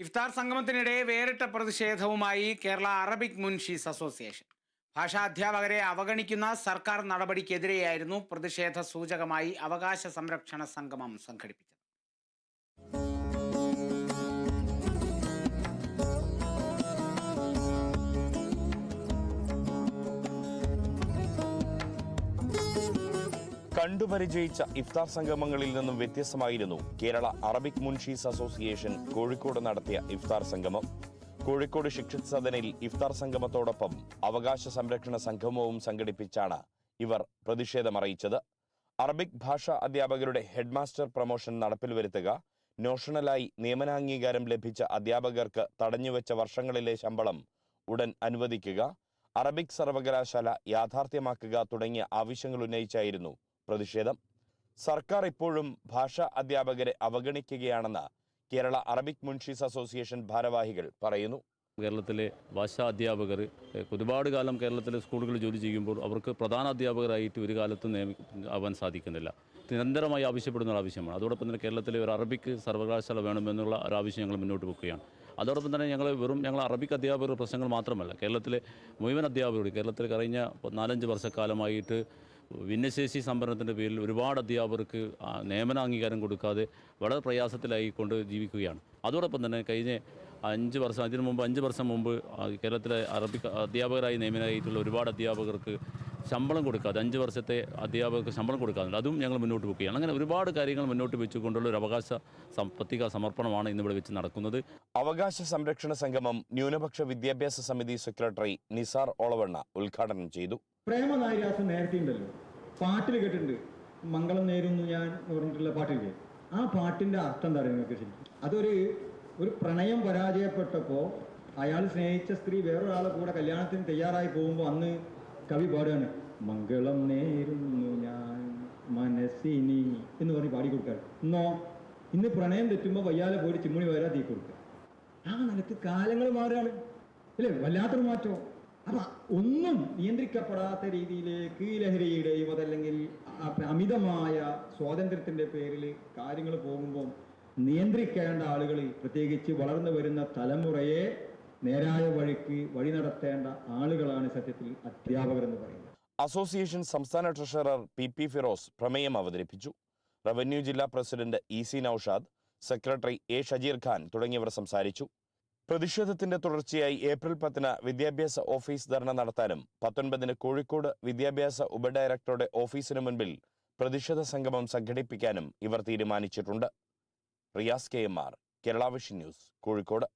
ഇഫ്താർ സംഗമത്തിനിടെ വേറിട്ട പ്രതിഷേധവുമായി Kerala Arabic Munshis association. ഭാഷാധ്യാപകരെ അവഗണിക്കുന്ന സർക്കാർ നടപടിക്കെതിരെയായിരുന്നു പ്രതിഷേധ സൂചകമായി അവകാശ സംരക്ഷണ സംഗമം സംഘടിപ്പിച്ചത്. കണ്ടുപരിചയിച്ച ഇഫ്താർ സംഗമങ്ങളിൽ നിന്നും വ്യത്യസ്തമായിരുന്നു കേരള അറബിക് മുൻഷീസ് അസോസിയേഷൻ കോഴിക്കോട് നടത്തിയ ഇഫ്താർ സംഗമം. കോഴിക്കോട് ശിക്ഷത് സദനിൽ ഇഫ്താർ സംഗമത്തോടൊപ്പം അവകാശ സംരക്ഷണ സംഗമവും സംഘടിപ്പിച്ചാണ് ഇവർ പ്രതിഷേധമറിയിച്ചത്. അറബിക് ഭാഷാ അധ്യാപകരുടെ ഹെഡ്മാസ്റ്റർ പ്രൊമോഷൻ നടപ്പിൽ വരുത്തുക, നോഷണലായി നിയമനാംഗീകാരം ലഭിച്ച അധ്യാപകർക്ക് തടഞ്ഞുവെച്ച വർഷങ്ങളിലെ ശമ്പളം ഉടൻ അനുവദിക്കുക, അറബിക് സർവകലാശാല യാഥാർത്ഥ്യമാക്കുക തുടങ്ങിയ ആവശ്യങ്ങൾ ഉന്നയിച്ചായിരുന്നു പ്രതിഷേധം. സർക്കാർ ഇപ്പോഴും ഭാഷാ അധ്യാപകരെ അവഗണിക്കുകയാണെന്ന് കേരള അറബിക് മുൻഷീസ് അസോസിയേഷൻ ഭാരവാഹികൾ പറയുന്നു. കേരളത്തിലെ ഭാഷാ അധ്യാപകർ ഒരുപാട് കാലം കേരളത്തിലെ സ്കൂളുകളിൽ ജോലി ചെയ്യുമ്പോൾ അവർക്ക് പ്രധാന അധ്യാപകരായിട്ട് ഒരു കാലത്തും ആവാൻ സാധിക്കുന്നില്ല. നിരന്തരമായി ആവശ്യപ്പെടുന്ന ഒരു ആവശ്യമാണ്. അതോടൊപ്പം തന്നെ കേരളത്തിലെ ഒരു അറബിക് സർവകലാശാല വേണമെന്നുള്ള ഒരു ആവശ്യം ഞങ്ങൾ മുന്നോട്ട് വെക്കുകയാണ്. അതോടൊപ്പം തന്നെ ഞങ്ങൾ അറബിക് അധ്യാപകരുടെ പ്രശ്നങ്ങൾ മാത്രമല്ല, കേരളത്തിലെ മുഴുവൻ അധ്യാപകരോട് കേരളത്തിൽ കഴിഞ്ഞ 4-5 വർഷക്കാലമായിട്ട് ഭിന്നശേഷി സംവരണത്തിൻ്റെ പേരിൽ ഒരുപാട് അധ്യാപകർക്ക് നിയമന അംഗീകാരം കൊടുക്കാതെ വളരെ പ്രയാസത്തിലായിക്കൊണ്ട് ജീവിക്കുകയാണ്. അതോടൊപ്പം തന്നെ കഴിഞ്ഞ 5 വർഷം മുമ്പ് കേരളത്തിലെ അറബിക് അധ്യാപകരായി നിയമനമായിട്ടുള്ള ഒരുപാട് അധ്യാപകർക്ക് ശമ്പളം കൊടുക്കാതെ 5 വർഷത്തെ അധ്യാപകർക്ക് ശമ്പളം കൊടുക്കാറുണ്ട്. അതും ഞങ്ങൾ മുന്നോട്ട് വെക്കുകയാണ്. അങ്ങനെ ഒരുപാട് കാര്യങ്ങൾ മുന്നോട്ട് വെച്ചുകൊണ്ടുള്ള ഒരു അവകാശ പത്രിക സമർപ്പണമാണ് ഇന്നിവിടെ വെച്ച് നടക്കുന്നത്. അവകാശ സംരക്ഷണ സംഗമം ന്യൂനപക്ഷ വിദ്യാഭ്യാസ സമിതി സെക്രട്ടറി നിസാർ ഓളവണ്ണ ഉദ്ഘാടനം ചെയ്തു. പ്രേമനാര്യാസം നേരത്തെ ഉണ്ടല്ലോ, പാട്ടിൽ കേട്ടിട്ടുണ്ട്, മംഗളം നേരുന്നു ഞാൻ എന്ന് പറഞ്ഞിട്ടുള്ള പാട്ടില്ലേ, ആ പാട്ടിന്റെ അർത്ഥം എന്താ പറയുക നിങ്ങൾക്ക്? ശരിക്കും അതൊരു പ്രണയം പരാജയപ്പെട്ടപ്പോൾ അയാൾ സ്നേഹിച്ച സ്ത്രീ വേറൊരാളെ കൂടെ കല്യാണത്തിന് തയ്യാറായി പോകുമ്പോൾ അന്ന് കവി പാടുകയാണ്, മംഗളം നേരുന്നു ഞാൻ മനസ്സിനി എന്ന് പറഞ്ഞ് പാടിക്കൊടുക്കാറ്. ഇന്ന് പ്രണയം തെറ്റുമ്പോൾ വയ്യാലെ പോയിട്ട് ചിമ്മിണി വരാ തീ കൊടുക്കുക. ആ നിലക്ക് കാലങ്ങൾ മാറുകയാണ് അല്ലേ, വല്ലാത്തൊരു മാറ്റം. അപ്പൊ ഒന്നും നിയന്ത്രിക്കപ്പെടാത്ത രീതിയിലേക്ക് ഈ ലഹരിയുടെയും അതല്ലെങ്കിൽ അമിതമായ സ്വാതന്ത്ര്യത്തിന്റെ പേരിൽ കാര്യങ്ങൾ പോകുമ്പോൾ നിയന്ത്രിക്കേണ്ട ആളുകൾ, പ്രത്യേകിച്ച് വളർന്നു വരുന്ന തലമുറയെ നേരായ വഴി നടത്തേണ്ട ആളുകളാണ് സത്യത്തിൽ അധ്യാപകർ എന്ന് പറയുന്നത്. അസോസിയേഷൻ സംസ്ഥാന ട്രഷറർ PP ഫിറോസ് പ്രമേയം അവതരിപ്പിച്ചു. റവന്യൂ ജില്ലാ president EC Naushad, secretary A Shajeer Khan തുടങ്ങിയവർ സംസാരിച്ചു. പ്രതിഷേധത്തിന്റെ തുടർച്ചയായി ഏപ്രിൽ 10 വിദ്യാഭ്യാസ ഓഫീസ് ധർണ നടത്താനും 19 കോഴിക്കോട് വിദ്യാഭ്യാസ ഉപഡയറക്ടറുടെ ഓഫീസിന് മുൻപിൽ പ്രതിഷേധ സംഗമം സംഘടിപ്പിക്കാനും ഇവർ തീരുമാനിച്ചിട്ടുണ്ട്. Riyas KMR, Kerala vision news, Kozhikode.